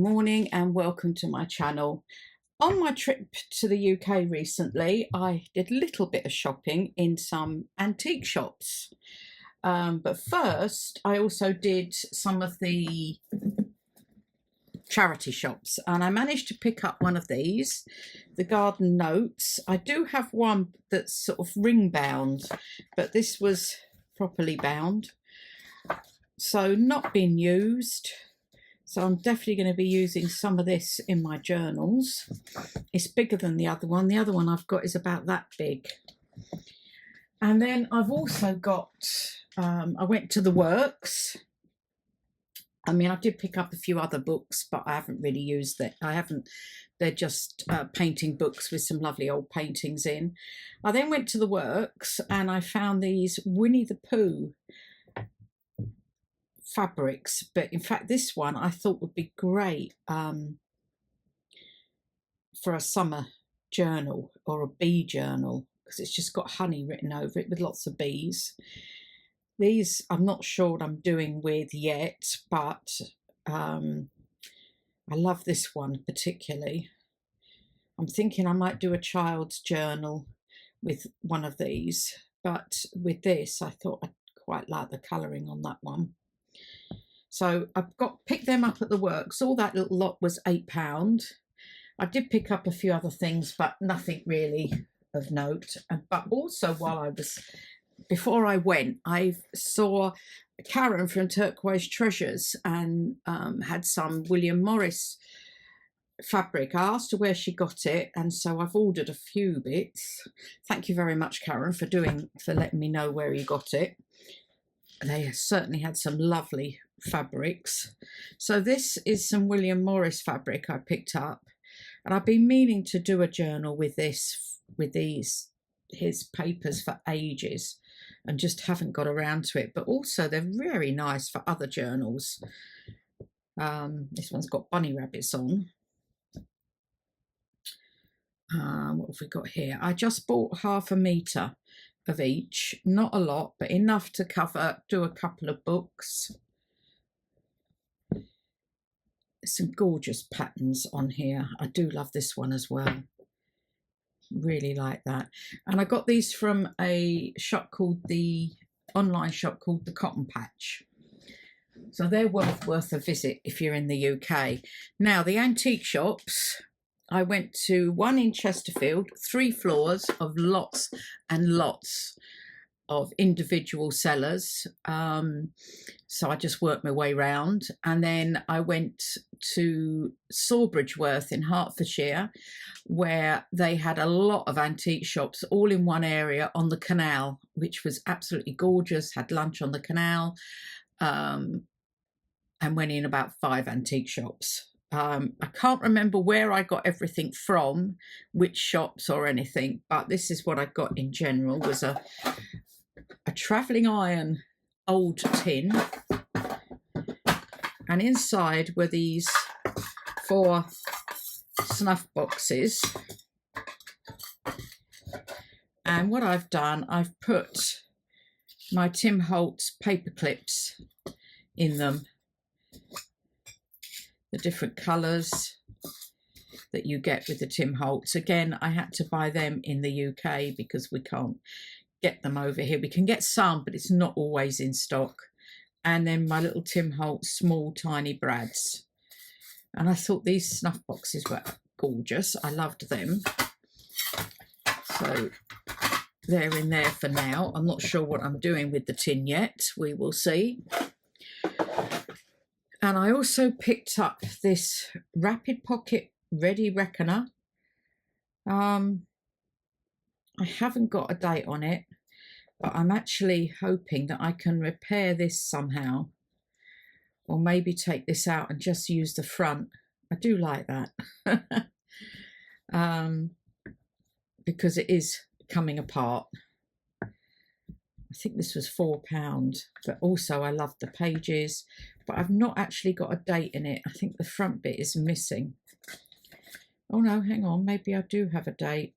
morning and welcome to my channel. On my trip to the UK recently, I did a little bit of shopping in some antique shops. But first, I also did some of the charity shops, and I managed to pick up one of these, the Garden Notes. I do have one that's sort of ring bound, but this was properly bound, so not been used. So I'm definitely going to be using some of this in my journals. It's bigger than the other one. The other one I've got is about that big. And then I've also got, I went to the works. I mean, I did pick up a few other books, but I haven't really used that. They're just painting books with some lovely old paintings in. I then went to the works and I found these Winnie the Pooh fabrics, but in fact this one I thought would be great for a summer journal or a bee journal, because it's just got honey written over it with lots of bees. These I'm not sure what I'm doing with yet, but I love this one particularly. I'm thinking I might do a child's journal with one of these, but with this I thought I'd quite like the colouring on that one. So I've picked them up at the works. All that little lot was £8. I did pick up a few other things, but nothing really of note. But also before I went, I saw Karen from Turquoise Treasures and had some William Morris fabric. I asked her where she got it, and so I've ordered a few bits. Thank you very much, Karen, for letting me know where you got it. They certainly had some lovely fabrics. So this is some William Morris fabric I picked up, and I've been meaning to do a journal with his papers for ages and just haven't got around to it. But also they're very nice for other journals. This one's got bunny rabbits on. What have we got here? I just bought 1/2 metre of each, not a lot, but enough to do a couple of books. There's some gorgeous patterns on here. I do love this one as well. Really like that. And I got these from a shop online shop called the Cotton Patch. So they're worth a visit if you're in the UK. Now, the antique shops, I went to one in Chesterfield, 3 floors of lots and lots of individual sellers. So I just worked my way round. And then I went to Sawbridgeworth in Hertfordshire, where they had a lot of antique shops all in one area on the canal, which was absolutely gorgeous. Had lunch on the canal, and went in about 5 antique shops. I can't remember where I got everything from, which shops or anything, but this is what I got in general. Was a travelling iron old tin, and inside were these 4 snuff boxes. And what I've done, I've put my Tim Holtz paper clips in them, the different colours that you get with the Tim Holtz. Again, I had to buy them in the UK because we can't get them over here. We can get some, but it's not always in stock. And then my little Tim Holtz small tiny brads. And I thought these snuff boxes were gorgeous. I loved them. So they're in there for now. I'm not sure what I'm doing with the tin yet. We will see. And I also picked up this Rapid Pocket Ready Reckoner. I haven't got a date on it, but I'm actually hoping that I can repair this somehow, or maybe take this out and just use the front. I do like that. Because it is coming apart. I think this was £4, but also I love the pages, but I've not actually got a date in it. I think the front bit is missing. Oh no, hang on, maybe I do have a date.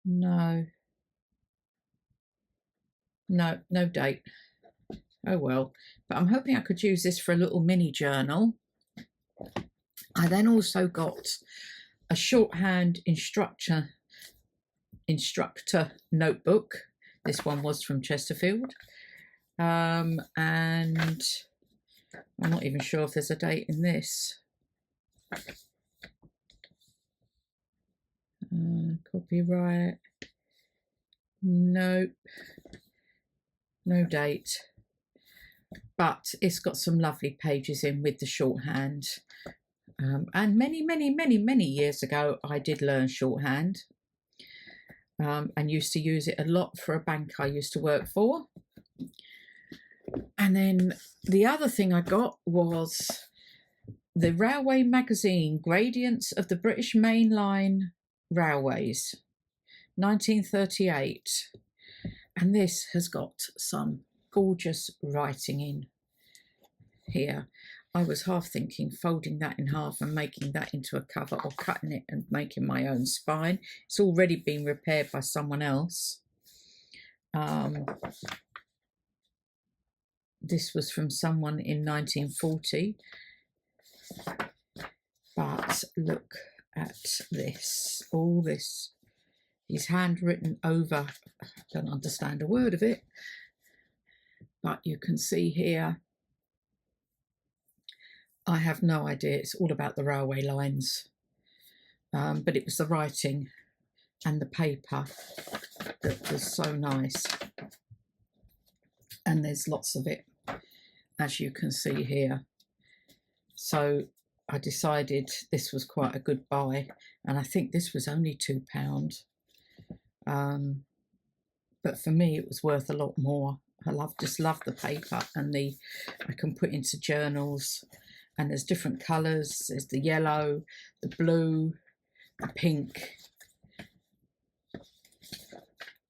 No, no date. Oh well, but I'm hoping I could use this for a little mini journal. I then also got a shorthand instructor notebook. This one was from Chesterfield, and I'm not even sure if there's a date in this. Copyright, nope, no date, but it's got some lovely pages in with the shorthand. And many years ago I did learn shorthand, and used to use it a lot for a bank I used to work for. And then the other thing I got was the Railway Magazine, Gradients of the British Mainline Railways, 1938. And this has got some gorgeous writing in here. I was half thinking folding that in half and making that into a cover, or cutting it and making my own spine. It's already been repaired by someone else. This was from someone in 1940. But look at this, all this. He's handwritten over, I don't understand a word of it, but you can see here, I have no idea, it's all about the railway lines, but it was the writing and the paper that was so nice, and there's lots of it, as you can see here. So I decided this was quite a good buy, and I think this was only £2. But for me it was worth a lot more. I just love the paper, and I can put into journals, and there's different colours. There's the yellow, the blue, the pink,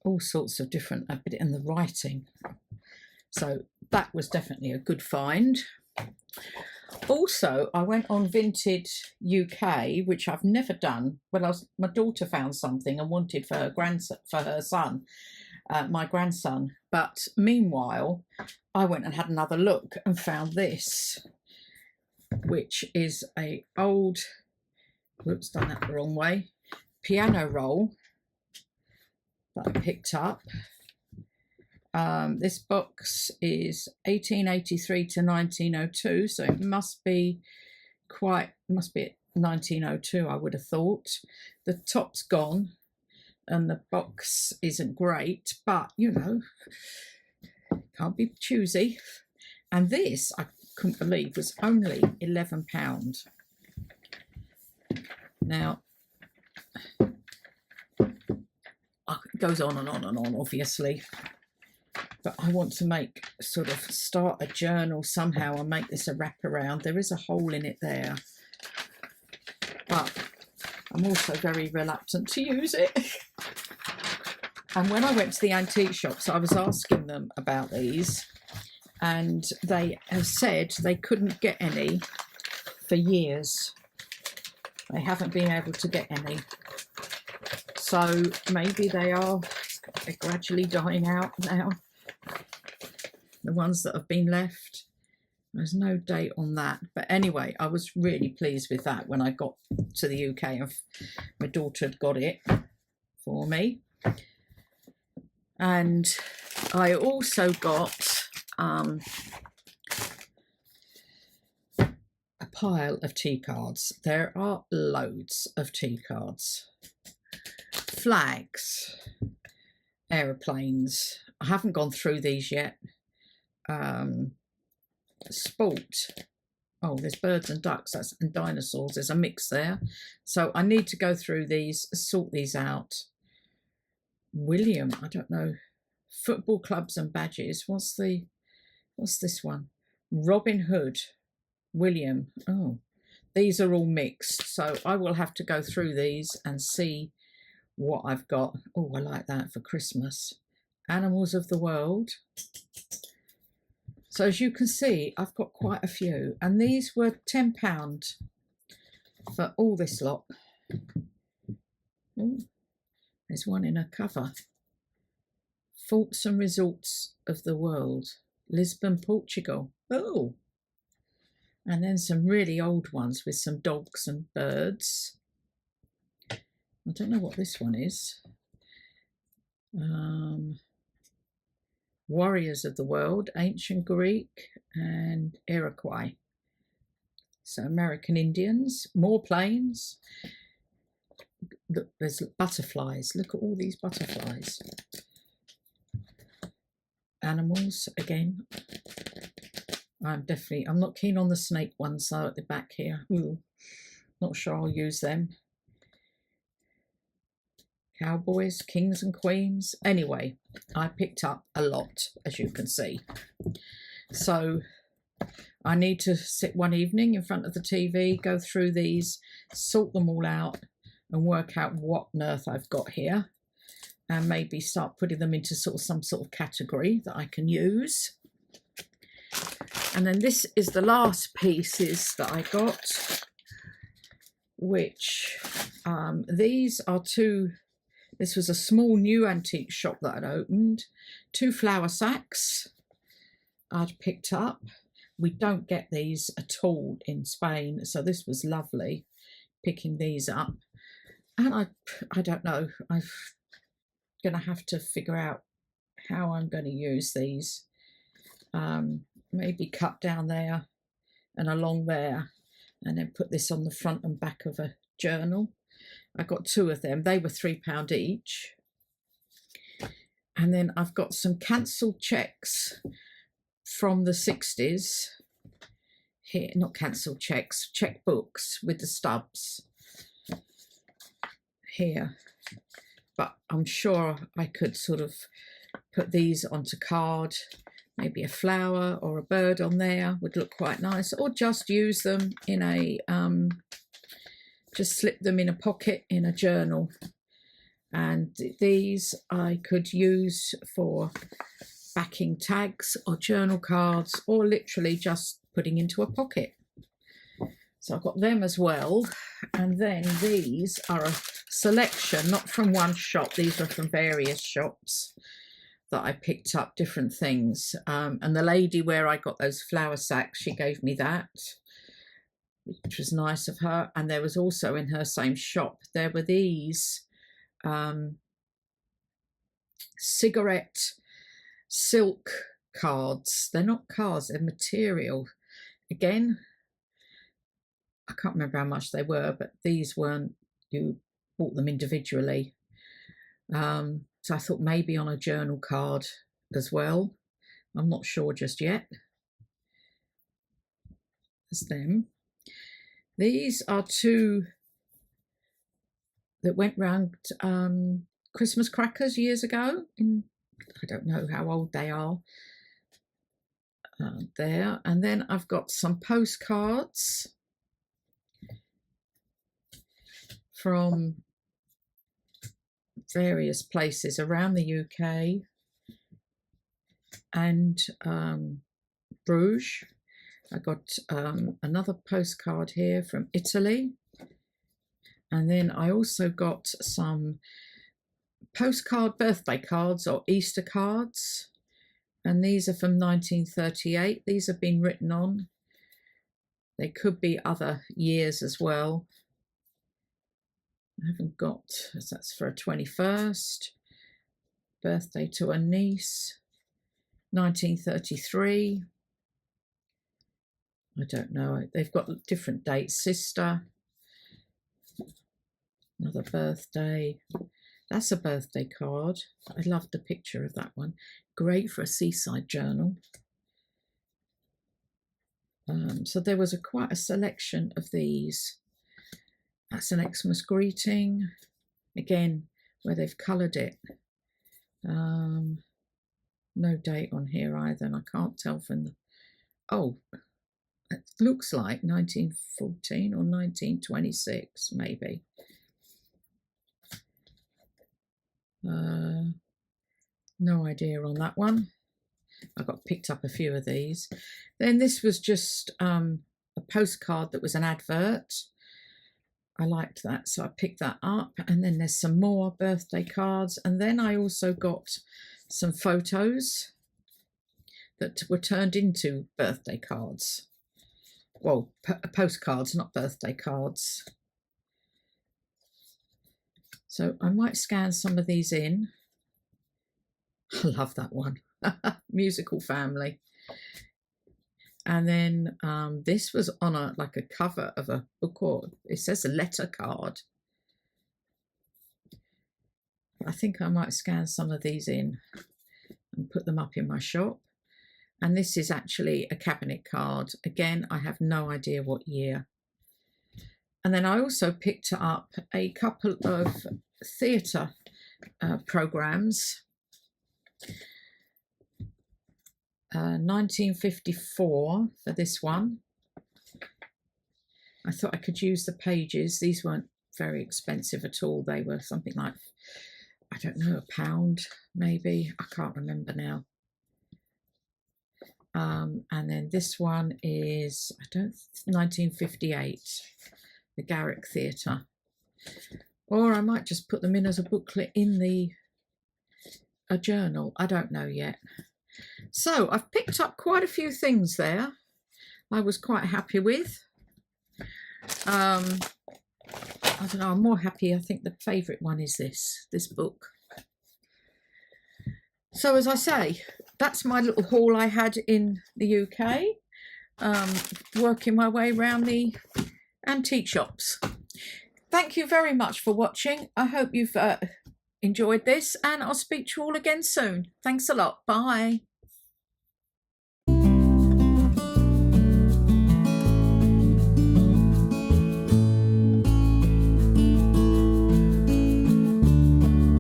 all sorts of different, and the writing. So that was definitely a good find. Also, I went on Vinted UK, which I've never done. Well, my daughter found something and wanted for her son, my grandson. But meanwhile, I went and had another look and found this, which is a old, whoops, done that the wrong way, piano roll that I picked up. This box is 1883 to 1902, so it must be 1902, I would have thought. The top's gone and the box isn't great, but you know, can't be choosy. And this, I couldn't believe, was only £11. Now, it goes on and on and on, obviously. But I want to start a journal somehow and make this a wraparound. There is a hole in it there, but I'm also very reluctant to use it. And when I went to the antique shops, I was asking them about these, and they have said they couldn't get any for years. They haven't been able to get any. So maybe they're gradually dying out now. The ones that have been left, there's no date on that, but anyway, I was really pleased with that when I got to the UK and my daughter had got it for me. And I also got a pile of tea cards. There are loads of tea cards, flags, aeroplanes. I haven't gone through these yet. Sport. Oh, there's birds and ducks, and dinosaurs. There's a mix there. So I need to go through these, sort these out. William, I don't know. Football clubs and badges. What's this one? Robin Hood. William. Oh, these are all mixed. So I will have to go through these and see what I've got. Oh, I like that for Christmas. Animals of the world. So as you can see, I've got quite a few, and these were £10 for all this lot. Ooh, there's one in a cover. Faults and Results of the World. Lisbon, Portugal. Oh, and then some really old ones with some dogs and birds. I don't know what this one is. Warriors of the World, Ancient Greek and Iroquois. So American Indians, more planes. Look, there's butterflies. Look at all these butterflies. Animals again. I'm not keen on the snake ones though at the back here. Ooh, not sure I'll use them. Cowboys, kings and queens. Anyway, I picked up a lot, as you can see. So I need to sit one evening in front of the TV, go through these, sort them all out and work out what on earth I've got here, and maybe start putting them into some sort of category that I can use. And then this is the last pieces that I got, which these are two. This was a small new antique shop that I'd opened. 2 flour sacks I'd picked up. We don't get these at all in Spain, so this was lovely picking these up. And I don't know, I'm going to have to figure out how I'm going to use these. Maybe cut down there and along there, and then put this on the front and back of a journal. I got 2 of them. They were £3 each. And then I've got some cancelled checks from the 60s. Here, not cancelled checks, checkbooks with the stubs here. But I'm sure I could sort of put these onto card. Maybe a flower or a bird on there would look quite nice. Or just use them in a... just slip them in a pocket in a journal. And these I could use for backing tags or journal cards, or literally just putting into a pocket. So I've got them as well. And then these are a selection, not from one shop, these are from various shops that I picked up different things. And the lady where I got those flour sacks, she gave me that, which was nice of her. And there was also in her same shop, there were these cigarette silk cards. They're not cards, they're material. Again, I can't remember how much they were, but these weren't, you bought them individually. So I thought maybe on a journal card as well. I'm not sure just yet. There's them. These are 2 that went round Christmas crackers years ago. I don't know how old they are. There. And then I've got some postcards from various places around the UK and Bruges. I got another postcard here from Italy. And then I also got some postcard birthday cards or Easter cards. And these are from 1938. These have been written on. They could be other years as well. I haven't got, that's for a 21st. Birthday to a niece. 1933. I don't know. They've got different dates. Sister. Another birthday. That's a birthday card. I love the picture of that one. Great for a seaside journal. So there was quite a selection of these. That's an Xmas greeting. Again, where they've coloured it. No date on here either, and I can't tell from the... Oh, it looks like 1914 or 1926, maybe. No idea on that one. I got picked up a few of these. Then this was just a postcard that was an advert. I liked that, so I picked that up. And then there's some more birthday cards. And then I also got some photos that were turned into birthday cards. Well, postcards, not birthday cards. So I might scan some of these in. I love that one. Musical Family. And then this was on a cover of a book, or it says a letter card. I think I might scan some of these in and put them up in my shop. And this is actually a cabinet card. Again, I have no idea what year. And then I also picked up a couple of theatre programmes. 1954 for this one. I thought I could use the pages. These weren't very expensive at all. They were something like, I don't know, £1 maybe. I can't remember now. And then this one is, 1958, the Garrick Theatre. Or I might just put them in as a booklet in a journal. I don't know yet. So I've picked up quite a few things there I was quite happy with. I don't know, I'm more happy. I think the favourite one is this book. So as I say, that's my little haul I had in the UK, working my way around the antique shops. Thank you very much for watching. I hope you've enjoyed this, and I'll speak to you all again soon. Thanks a lot. Bye.